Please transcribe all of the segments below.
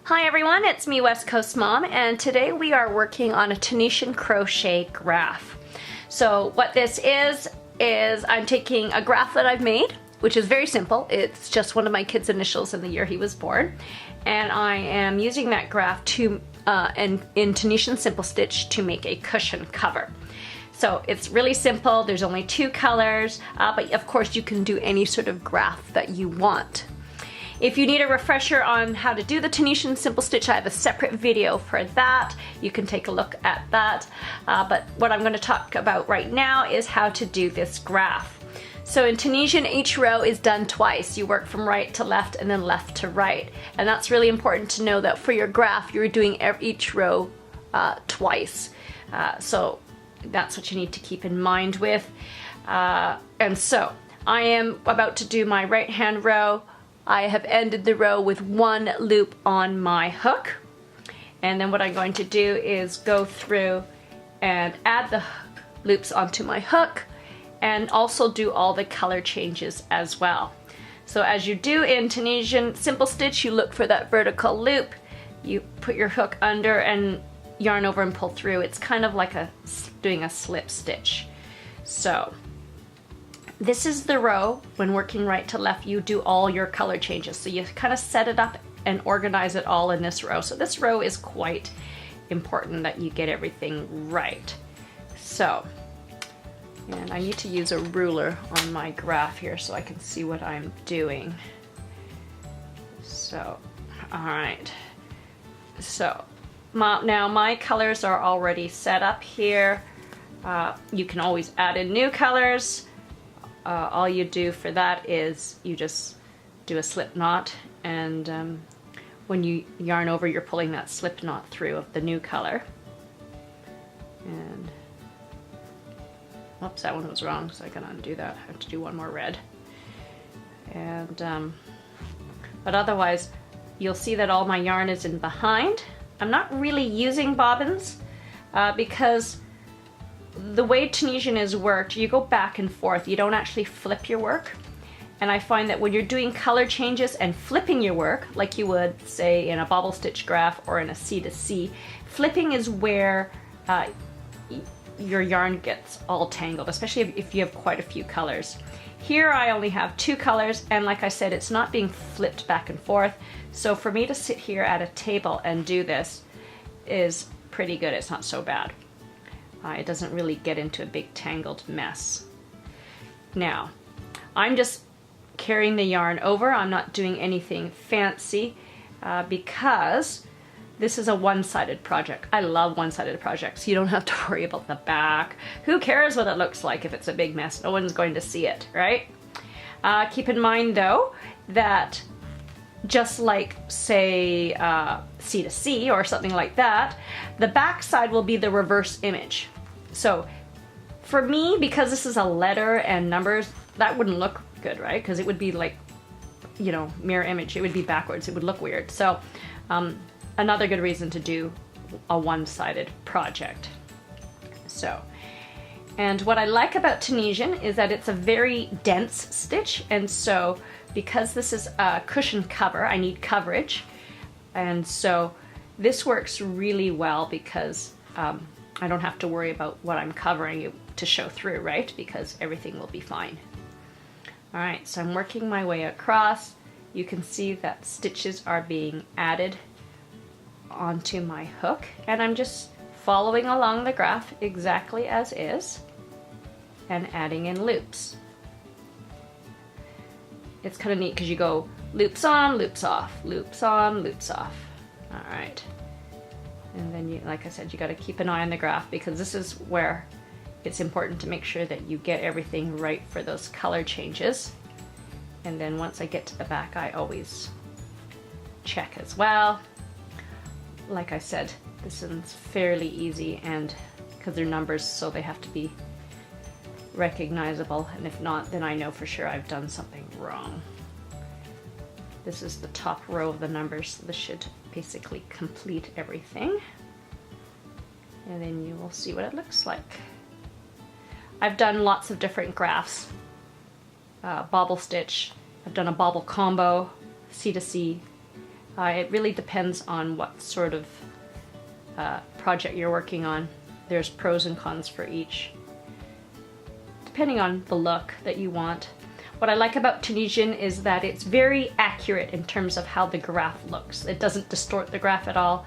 Hi everyone, it's me, West Coast Mom, and today we are working on a Tunisian crochet graph. So what this is I'm taking a graph that I've made, which is very simple. It's just one of my kids' initials and the year he was born. And I am using that graph to in Tunisian Simple Stitch to make a cushion cover. So it's really simple, there's only 2 colors, but of course you can do any sort of graph that you want. If you need a refresher on how to do the Tunisian Simple Stitch, I have a separate video for that. You can take a look at that. But what I'm going to talk about right now is how to do this graph. So in Tunisian, each row is done twice. You work from right to left and then left to right. And that's really important to know that for your graph, you're doing each row twice. So that's what you need to keep in mind with. And so I am about to do my right hand row. I have ended the row with 1 loop on my hook, and then what I'm going to do is go through and add the loops onto my hook and also do all the color changes as well. So as you do in Tunisian Simple Stitch, you look for that vertical loop, you put your hook under and yarn over and pull through. It's kind of like doing a slip stitch. So this is the row, when working right to left, you do all your color changes. So you kind of set it up and organize it all in this row. So this row is quite important that you get everything right. So, and I need to use a ruler on my graph here so I can see what I'm doing. So, all right. So now my colors are already set up here. You can always add in new colors. All you do for that is you just do a slip knot, and when you yarn over, you're pulling that slip knot through of the new color. And oops, that one was wrong, so I can undo that. I have to do one more red. And but otherwise, you'll see that all my yarn is in behind. I'm not really using bobbins because the way Tunisian is worked, you go back and forth. You don't actually flip your work. And I find that when you're doing color changes and flipping your work, like you would say in a bobble stitch graph or in a C to C, flipping is where your yarn gets all tangled, especially if you have quite a few colors. Here I only have 2 colors, and like I said, it's not being flipped back and forth. So for me to sit here at a table and do this is pretty good. It's not so bad. It doesn't really get into a big tangled mess. Now, I'm just carrying the yarn over. I'm not doing anything fancy because this is a one-sided project. I love one-sided projects. You don't have to worry about the back. Who cares what it looks like if it's a big mess? No one's going to see it, right? Keep in mind though that just like say C to C or something like that, the back side will be the reverse image. So for me, because this is a letter and numbers, that wouldn't look good, right? Because it would be like, you know, mirror image. It would be backwards. It would look weird. So another good reason to do a one-sided project. So, and what I like about Tunisian is that it's a very dense stitch, and so because this is a cushion cover, I need coverage, and so this works really well because I don't have to worry about what I'm covering to show through, right? Because everything will be fine. All right, so I'm working my way across. You can see that stitches are being added onto my hook, and I'm just following along the graph exactly as is and adding in loops. It's kind of neat because you go loops on, loops off, loops on, loops off. All right. And then, you, like I said, you got to keep an eye on the graph because this is where it's important to make sure that you get everything right for those color changes. And then once I get to the back, I always check as well. Like I said, this one's fairly easy, and because they're numbers, so they have to be recognizable, and if not, then I know for sure I've done something wrong. This is the top row of the numbers, so this should basically complete everything. And then you will see what it looks like. I've done lots of different graphs. Bobble stitch, I've done a bobble combo, C to C, It really depends on what sort of project you're working on. There's pros and cons for each, depending on the look that you want. What I like about Tunisian is that it's very accurate in terms of how the graph looks. It doesn't distort the graph at all.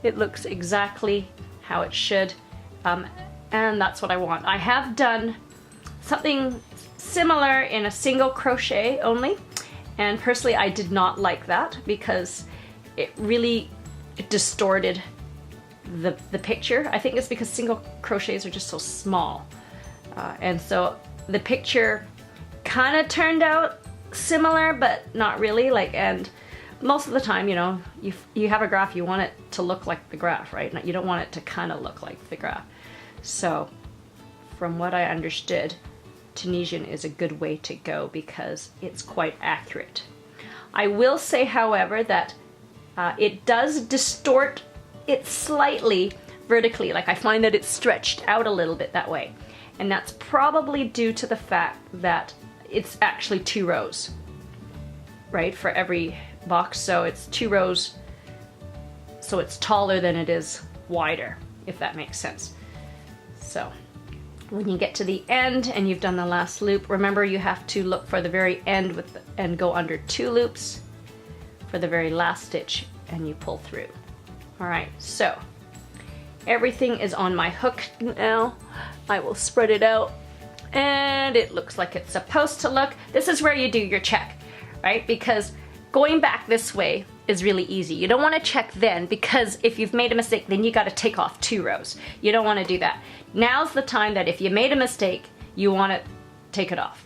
It looks exactly how it should, and that's what I want. I have done something similar in a single crochet only, and personally I did not like that because it really distorted the picture. I think it's because single crochets are just so small, and so the picture kind of turned out similar, but not really. And most of the time, you know, you have a graph, you want it to look like the graph, right? You don't want it to kind of look like the graph. So from what I understood, Tunisian is a good way to go because it's quite accurate. I will say, however, that it does distort it slightly vertically. Like, I find that it's stretched out a little bit that way. And that's probably due to the fact that it's actually 2 rows, right, for every box. So it's 2 rows, so it's taller than it is wider, if that makes sense. So when you get to the end and you've done the last loop, remember you have to look for the very end and go under 2 loops for the very last stitch, and you pull through. All right, so everything is on my hook now. I will spread it out, and it looks like it's supposed to look. This is where you do your check, right? Because going back this way is really easy. You don't want to check then, because if you've made a mistake, then you got to take off 2 rows. You don't want to do that. Now's the time that if you made a mistake, you want to take it off,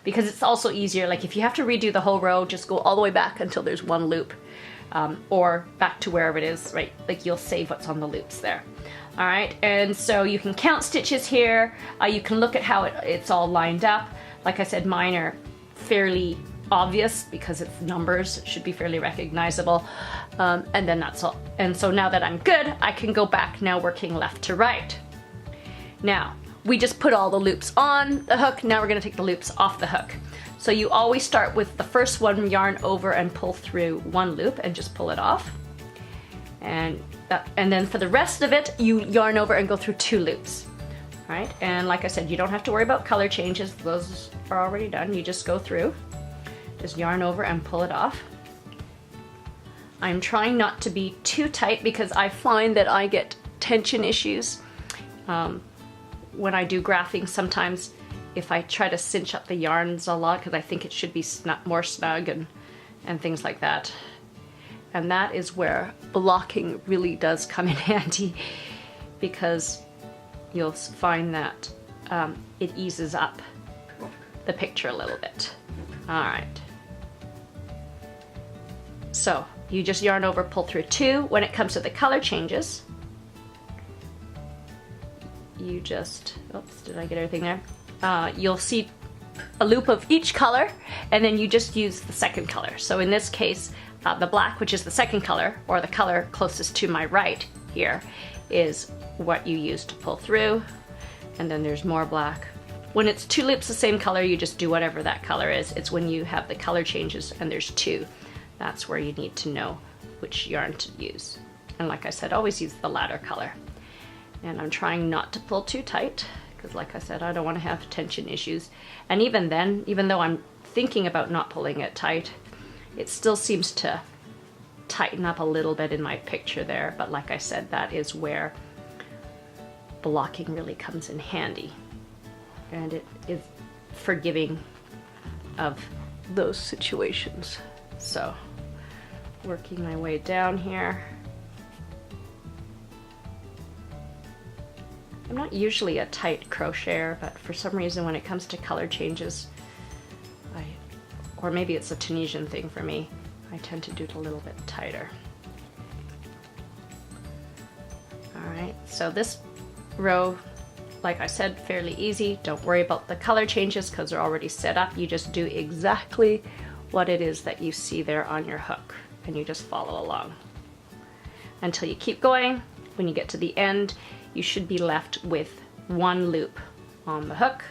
because it's also easier. Like, if you have to redo the whole row, just go all the way back until there's 1 loop, or back to wherever it is, right? Like, you'll save what's on the loops there. All right, and so you can count stitches here. You can look at how it's all lined up. Like I said, mine are fairly obvious because it's numbers. It should be fairly recognizable. And then that's all. And so now that I'm good, I can go back now working left to right. Now, we just put all the loops on the hook. Now we're gonna take the loops off the hook. So you always start with the first one, yarn over and pull through 1 loop and just pull it off. And then for the rest of it, you yarn over and go through 2 loops, right? And like I said, you don't have to worry about color changes. Those are already done. You just go through, just yarn over and pull it off. I'm trying not to be too tight because I find that I get tension issues when I do graphing. Sometimes if I try to cinch up the yarns a lot, because I think it should be more snug and things like that. And that is where blocking really does come in handy, because you'll find that it eases up the picture a little bit. All right. So you just yarn over, pull through 2. When it comes to the color changes, you just, oops, did I get everything there? You'll see a loop of each color, and then you just use the second color. So in this case, the black, which is the second color, or the color closest to my right here, is what you use to pull through. And then there's more black. When it's 2 loops the same color, you just do whatever that color is. It's when you have the color changes and there's 2. That's where you need to know which yarn to use. And like I said, always use the latter color. And I'm trying not to pull too tight, because like I said, I don't want to have tension issues. And even then, even though I'm thinking about not pulling it tight, it still seems to tighten up a little bit in my picture there. But like I said, that is where blocking really comes in handy. And it is forgiving of those situations. So, working my way down here. I'm not usually a tight crocheter, but for some reason when it comes to color changes, or maybe it's a Tunisian thing for me, I tend to do it a little bit tighter. Alright, so this row, like I said, fairly easy. Don't worry about the color changes because they're already set up. You just do exactly what it is that you see there on your hook, and you just follow along until you keep going. When you get to the end, you should be left with 1 loop on the hook,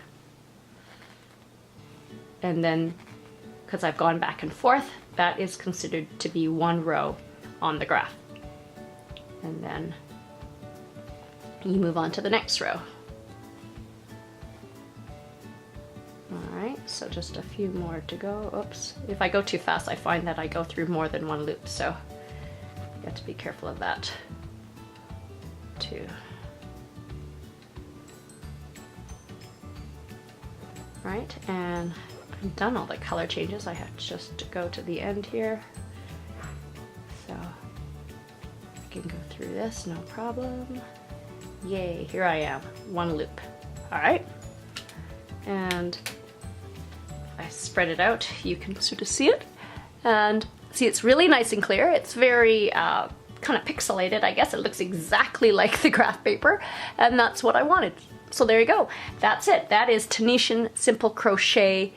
and then because I've gone back and forth, that is considered to be 1 row on the graph. And then you move on to the next row. Alright, so just a few more to go. Oops, if I go too fast I find that I go through more than one loop, so you have to be careful of that too. Right, and I've done all the color changes. I have just to go to the end here. So I can go through this, no problem. Yay, here I am, one loop. All right, and I spread it out. You can sort of see it, and see it's really nice and clear. It's very kind of pixelated, I guess. It looks exactly like the graph paper, and that's what I wanted. So there you go. That's it. That is Tunisian Simple Crochet,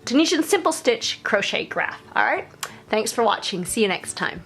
Tunisian Simple Stitch crochet graph. All right. Thanks for watching. See you next time.